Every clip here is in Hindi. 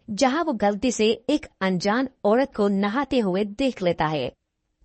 जहां वो गलती से एक अनजान औरत को नहाते हुए देख लेता है।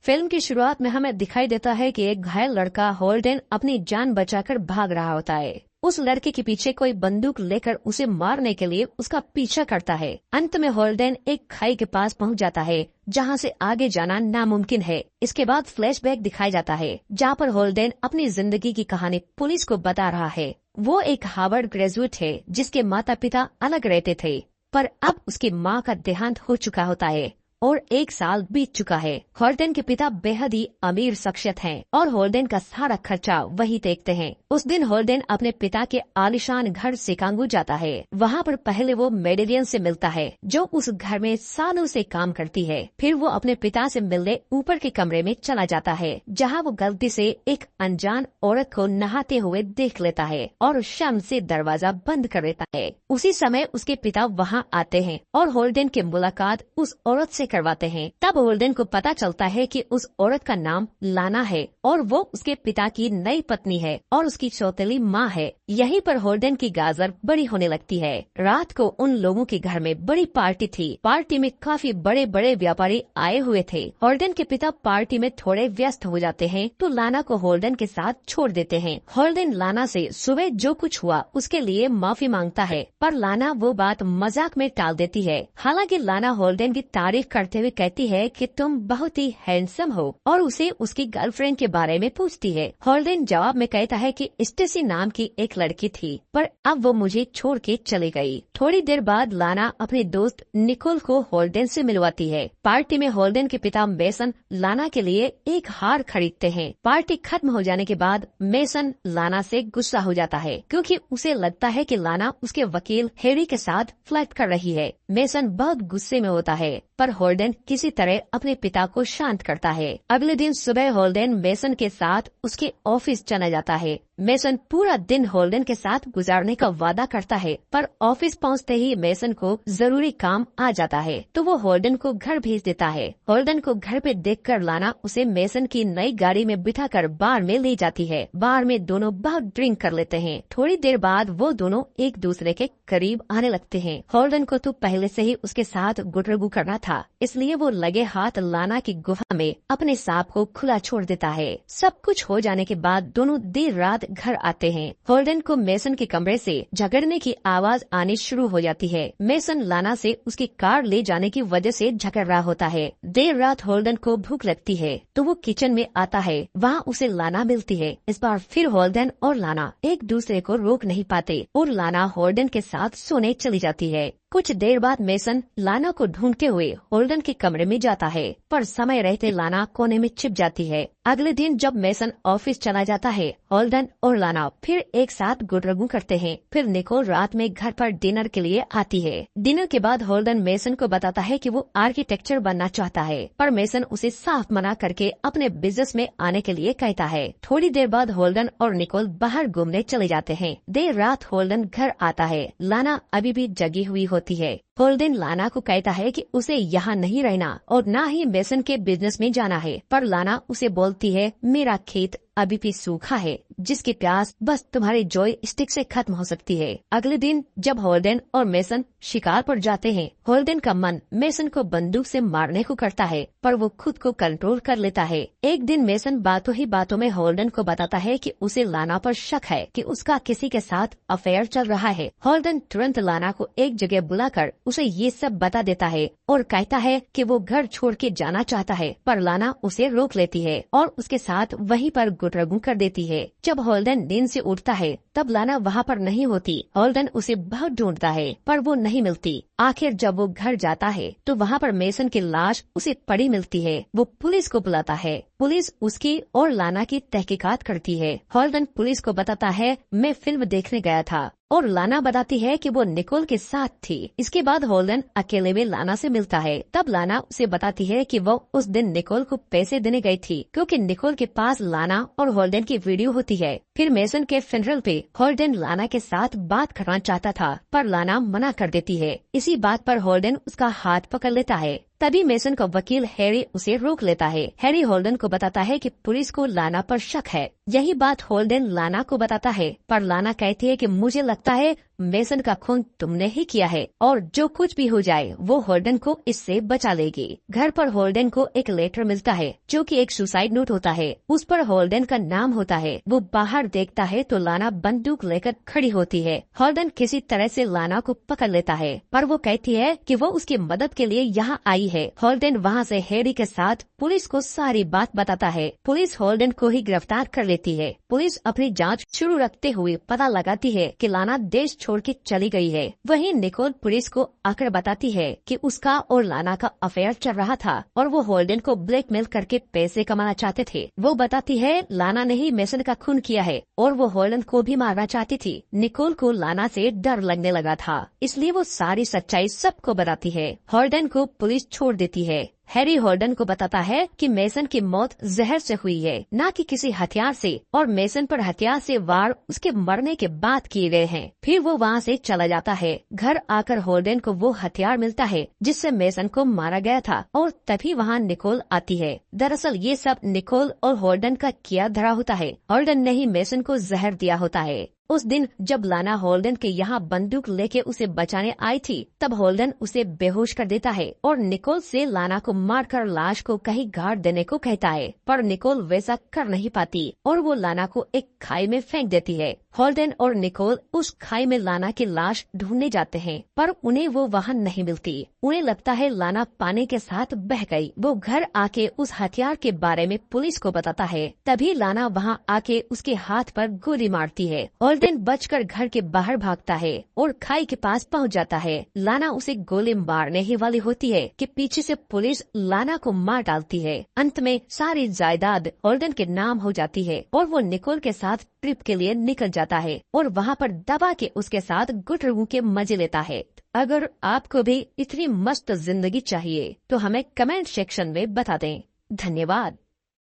फिल्म की शुरुआत में हमें दिखाई देता है कि एक घायल लड़का होल्डन अपनी जान बचाकर भाग रहा होता है। उस लड़के के पीछे कोई बंदूक लेकर उसे मारने के लिए उसका पीछा करता है। अंत में होल्डन एक खाई के पास पहुंच जाता है जहां से आगे जाना नामुमकिन है। इसके बाद फ्लैशबैक दिखाया जाता है जहां पर होल्डन अपनी जिंदगी की कहानी पुलिस को बता रहा है। वो एक हार्वर्ड ग्रेजुएट है जिसके माता पिता अलग रहते थे, पर अब उसकी माँ का देहांत हो चुका होता है और 1 साल बीत चुका है। होल्डन के पिता बेहद ही अमीर शख्सियत हैं और होल्डन का सारा खर्चा वही देखते हैं। उस दिन होल्डन अपने पिता के आलीशान घर शिकागो जाता है। वहाँ पर पहले वो मेडेलियन से मिलता है जो उस घर में सालों से काम करती है। फिर वो अपने पिता से मिलने ऊपर के कमरे में चला जाता है जहाँ वो गलती से एक अनजान औरत को नहाते हुए देख लेता है और शर्म से दरवाजा बंद कर देता है। उसी समय उसके पिता वहाँ आते हैं और होल्डन की मुलाकात उस औरत से करवाते हैं। तब होल्डन को पता चलता है कि उस औरत का नाम लाना है और वो उसके पिता की नई पत्नी है और उसकी सौतेली माँ है। यहीं पर होल्डन की गाजर बड़ी होने लगती है। रात को उन लोगों के घर में बड़ी पार्टी थी। पार्टी में काफी बड़े बड़े व्यापारी आए हुए थे। होल्डन के पिता पार्टी में थोड़े व्यस्त हो जाते हैं तो लाना को होल्डन के साथ छोड़ देते हैं। होल्डन लाना से सुबह जो कुछ हुआ उसके लिए माफी मांगता है, पर लाना वो बात मजाक में टाल देती है। हालांकि लाना होल्डन की तारीफ करते हुए कहती है कि तुम बहुत ही हैंडसम हो और उसे उसकी गर्लफ्रेंड के बारे में पूछती है। होल्डन जवाब में कहता है कि स्टेसी नाम की एक लड़की थी, पर अब वो मुझे छोड़ के चली गई। थोड़ी देर बाद लाना अपने दोस्त निकोल को होल्डन से मिलवाती है। पार्टी में होल्डन के पिता मेसन लाना के लिए एक हार खरीदते हैं। पार्टी खत्म हो जाने के बाद मेसन लाना से गुस्सा हो जाता है क्योंकि उसे लगता है कि लाना उसके वकील हैरी के साथ फ्लर्ट कर रही है। मेसन बहुत गुस्से में होता है, पर होल्डन किसी तरह अपने पिता को शांत करता है। अगले दिन सुबह होल्डन मेसन के साथ उसके ऑफिस चला जाता है। मेसन पूरा दिन होल्डन के साथ गुजारने का वादा करता है, पर ऑफिस पहुंचते ही मेसन को जरूरी काम आ जाता है तो वो होल्डन को घर भेज देता है। होल्डन को घर पे देखकर लाना उसे मेसन की नई गाड़ी में बिठाकर बार में ले जाती है। बार में दोनों बहुत ड्रिंक कर लेते हैं। थोड़ी देर बाद वो दोनों एक दूसरे के करीब आने लगते हैं। होल्डन को तो पहले से ही उसके साथ गुटरगू करना था, इसलिए वो लगे हाथ लाना की गुफा में अपने सांप को खुला छोड़ देता है। सब कुछ हो जाने के बाद दोनों देर रात घर आते हैं। होल्डन को मेसन के कमरे से झगड़ने की आवाज आनी शुरू हो जाती है। मेसन लाना से उसकी कार ले जाने की वजह से झगड़ रहा होता है। देर रात होल्डन को भूख लगती है तो वो किचन में आता है। वहाँ उसे लाना मिलती है। इस बार फिर होल्डन और लाना एक दूसरे को रोक नहीं पाते और लाना होल्डन के साथ सोने चली जाती है। कुछ देर बाद मेसन लाना को ढूंढते हुए होल्डन के कमरे में जाता है, पर समय रहते लाना कोने में छिप जाती है। अगले दिन जब मेसन ऑफिस चला जाता है, होल्डन और लाना फिर एक साथ गुटरगू करते हैं। फिर निकोल रात में घर पर डिनर के लिए आती है। डिनर के बाद होल्डन मेसन को बताता है कि वो आर्किटेक्चर बनना चाहता है, पर मेसन उसे साफ मना करके अपने बिजनेस में आने के लिए कहता है। थोड़ी देर बाद होल्डन और निकोल बाहर घूमने चले जाते हैं। देर रात होल्डन घर आता है। लाना अभी भी जगी हुई होती है। होल्डन लाना को कहता है कि उसे यहाँ नहीं रहना और न ही मेसन के बिजनेस में जाना है, पर लाना उसे बोलती है मेरा खेत अभी भी सूखा है जिसकी प्यास बस तुम्हारे जॉय स्टिक से खत्म हो सकती है। अगले दिन जब होल्डन और मेसन शिकार पर जाते हैं, होल्डन का मन मेसन को बंदूक से मारने को करता है, पर वो खुद को कंट्रोल कर लेता है। एक दिन मेसन बातों ही बातों में होल्डन को बताता है कि उसे लाना पर शक है कि उसका किसी के साथ अफेयर चल रहा है। होल्डन तुरंत लाना को एक जगह बुलाकर उसे ये सब बता देता है और कहता है कि वो घर छोड़ के जाना चाहता है, पर लाना उसे रोक लेती है और उसके साथ वहीं पर गुटरगू कर देती है। जब होल्डन नींद से उठता है तब लाना वहाँ पर नहीं होती। होल्डन उसे बहुत ढूंढता है पर वो नहीं मिलती। आखिर जब वो घर जाता है तो वहाँ पर मेसन की लाश उसे पड़ी मिलती है। वो पुलिस को बुलाता है। पुलिस उसकी और लाना की तहकीकात करती है। होल्डन पुलिस को बताता है मैं फिल्म देखने गया था, और लाना बताती है कि वो निकोल के साथ थी। इसके बाद होल्डन अकेले में लाना से मिलता है। तब लाना उसे बताती है कि वो उस दिन निकोल को पैसे देने गई थी क्योंकि निकोल के पास लाना और होल्डन की वीडियो होती है। फिर मेसन के फ्यूनरल पे होल्डन लाना के साथ बात करना चाहता था, पर लाना मना कर देती है। इसी बात पर होल्डन उसका हाथ पकड़ लेता है। तभी मेसन का वकील हैरी उसे रोक लेता है। हैरी होल्डन को बताता है कि पुलिस को लाना पर शक है। यही बात होल्डन लाना को बताता है, पर लाना कहती है कि मुझे लगता है मेसन का खून तुमने ही किया है और जो कुछ भी हो जाए वो होल्डन को इससे बचा लेगी। घर पर होल्डन को एक लेटर मिलता है जो कि एक सुसाइड नोट होता है। उस पर होल्डन का नाम होता है। वो बाहर देखता है तो लाना बंदूक लेकर खड़ी होती है। होल्डन किसी तरह से लाना को पकड़ लेता है पर वो कहती है कि वो उसकी मदद के लिए यहाँ आई है। होल्डन वहाँ से हैरी के साथ पुलिस को सारी बात बताता है। पुलिस होल्डन को ही गिरफ्तार कर लेती है। पुलिस अपनी जांच शुरू रखते हुए पता लगाती है कि लाना देश छोड़ के चली गई है। वहीं निकोल पुलिस को आकर बताती है कि उसका और लाना का अफेयर चल रहा था और वो होल्डन को ब्लैकमेल करके पैसे कमाना चाहते थे। वो बताती है लाना ने ही मेसन का खून किया है और वो होल्डन को भी मारना चाहती थी। निकोल को लाना से डर लगने लगा था, इसलिए वो सारी सच्चाई सबको बताती है। होल्डन को पुलिस छोड़ देती है। हैरी होल्डन को बताता है कि मेसन की मौत जहर से हुई है, न कि किसी हथियार से, और मेसन पर हथियार से वार उसके मरने के बाद किए गए हैं। फिर वो वहाँ से चला जाता है। घर आकर होल्डन को वो हथियार मिलता है जिससे मेसन को मारा गया था और तभी वहाँ निकोल आती है। दरअसल ये सब निकोल और होल्डन का किया धरा होता है। होल्डन ने ही मेसन को जहर दिया होता है। उस दिन जब लाना होल्डन के यहाँ बंदूक लेके उसे बचाने आई थी तब होल्डन उसे बेहोश कर देता है और निकोल से लाना को मारकर लाश को कहीं गाड़ देने को कहता है, पर निकोल वैसा कर नहीं पाती और वो लाना को एक खाई में फेंक देती है। होल्डन और निकोल उस खाई में लाना की लाश ढूंढने जाते हैं पर उन्हें वो वहाँ नहीं मिलती। उन्हें लगता है लाना पानी के साथ बह गई। वो घर आके उस हथियार के बारे में पुलिस को बताता है। तभी लाना वहाँ आके उसके हाथ पर गोली मारती है। होल्डन बचकर घर के बाहर भागता है और खाई के पास पहुँच जाता है। लाना उसे गोली मारने ही वाली होती है कि पीछे से पुलिस लाना को मार डालती है। अंत में सारी जायदाद होल्डन के नाम हो जाती है और वो निकोल के साथ ट्रिप के लिए निकल जाता है और वहाँ पर दबा के उसके साथ गुटरू के मजे लेता है। अगर आपको भी इतनी मस्त जिंदगी चाहिए तो हमें कमेंट सेक्शन में बता दें। धन्यवाद।